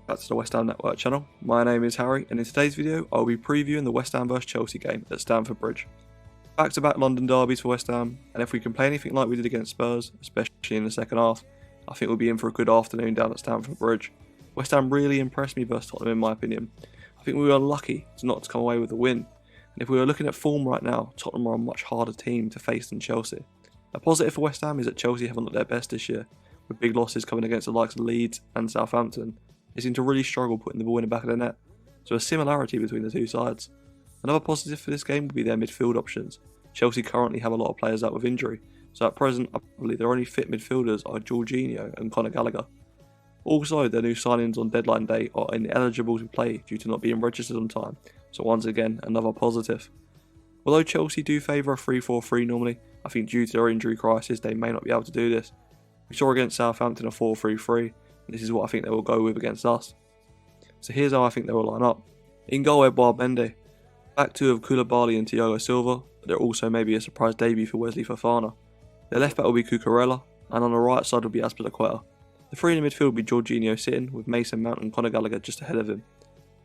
back to the West Ham Network channel. My name is Harry, and in today's video I'll be previewing the West Ham vs Chelsea game at Stamford Bridge. Back-to-back London derbies for West Ham, and if we can play anything like we did against Spurs, especially in the second half, I think we'll be in for a good afternoon down at Stamford Bridge. West Ham really impressed me versus Tottenham in my opinion. I think we were lucky not to come away with a win, and if we were looking at form right now, Tottenham are a much harder team to face than Chelsea. A positive for West Ham is that Chelsea haven't looked their best this year, with big losses coming against the likes of Leeds and Southampton. They seem to really struggle putting the ball in the back of the net, so a similarity between the two sides. Another positive for this game would be their midfield options. Chelsea currently have a lot of players out with injury, so at present I believe their only fit midfielders are Jorginho and Conor Gallagher. Also, their new signings on deadline day are ineligible to play due to not being registered on time, so once again another positive. Although Chelsea do favour a 3-4-3 normally, I think due to their injury crisis they may not be able to do this. We saw against Southampton a 4-3-3, and this is what I think they will go with against us. So here's how I think they will line up. In goal, Edouard Mendy. Back two of Koulibaly and Thiago Silva, but there also may be a surprise debut for Wesley Fofana. Their left back will be Cucurella, and on the right side will be Azpilicueta. The three in the midfield will be Jorginho sitting, with Mason Mount and Conor Gallagher just ahead of him.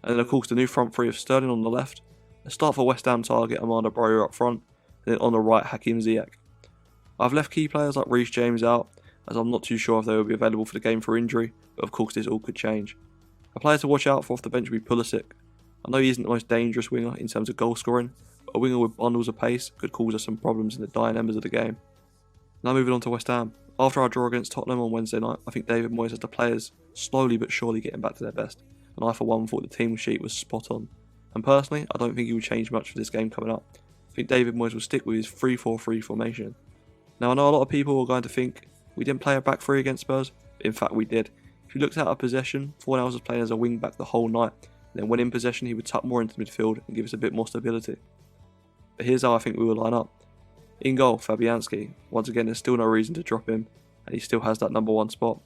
And then of course the new front three of Sterling on the left, a start for West Ham target Amanda Broja up front, and then on the right Hakim Ziyech. I've left key players like Reece James out, as I'm not too sure if they will be available for the game for injury, but of course this all could change. A player to watch out for off the bench will be Pulisic. I know he isn't the most dangerous winger in terms of goal scoring, but a winger with bundles of pace could cause us some problems in the dying embers of the game. Now moving on to West Ham. After our draw against Tottenham on Wednesday night, I think David Moyes has the players slowly but surely getting back to their best, and I for one thought the team sheet was spot on. And personally, I don't think he will change much for this game coming up. I think David Moyes will stick with his 3-4-3 formation. Now I know a lot of people are going to think we didn't play a back three against Spurs, but in fact we did. If you looked at our possession, Fornals was playing as a wing back the whole night, and then when in possession he would tuck more into midfield and give us a bit more stability. But here's how I think we will line up. In goal, Fabianski. Once again there's still no reason to drop him, and he still has that number one spot.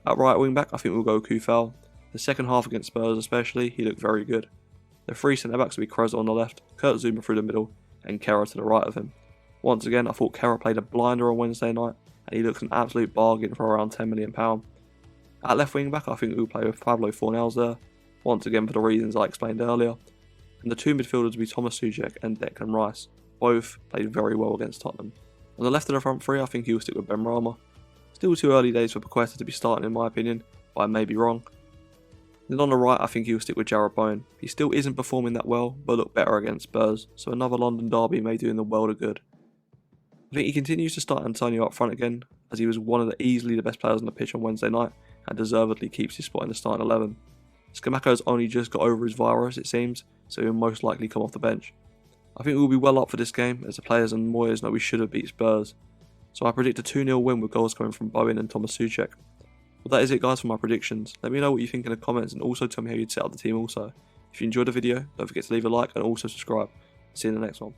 At right wing back I think we'll go Kufal. The second half against Spurs especially, he looked very good. The three centre backs will be Kreza on the left, Kurt Zouma through the middle, and Kehrer to the right of him. Once again I thought Kehrer played a blinder on Wednesday night, and he looks an absolute bargain for around £10 million. At left wing back I think we'll play with Pablo Fornals there, once again for the reasons I explained earlier. And the two midfielders will be Thomas Soucek and Declan Rice. Both played very well against Tottenham. On the left of the front three I think he'll stick with Ben Rama. Still too early days for Paqueta to be starting in my opinion, but I may be wrong. Then on the right I think he'll stick with Jarrod Bowen. He still isn't performing that well, but looked better against Spurs, so another London derby may do him the world of good. I think he continues to start Antonio up front again, as he was one of easily the best players on the pitch on Wednesday night, and deservedly keeps his spot in the starting 11. Scamacca has only just got over his virus it seems, so he'll most likely come off the bench. I think we'll be well up for this game, as the players and Moyes know we should have beat Spurs. So I predict a 2-0 win with goals coming from Bowen and Thomas Soucek. Well, that is it guys for my predictions. Let me know what you think in the comments, and also tell me how you'd set up the team also. If you enjoyed the video, don't forget to leave a like and also subscribe. See you in the next one.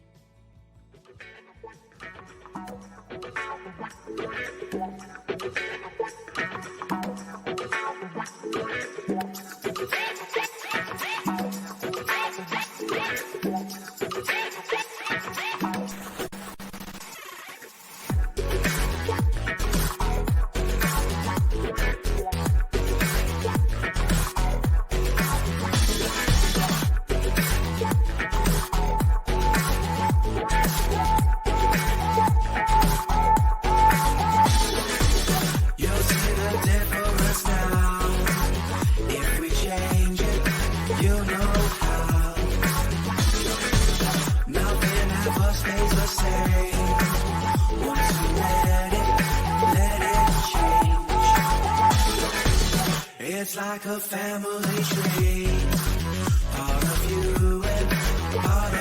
It's like a family tree, part of you and part of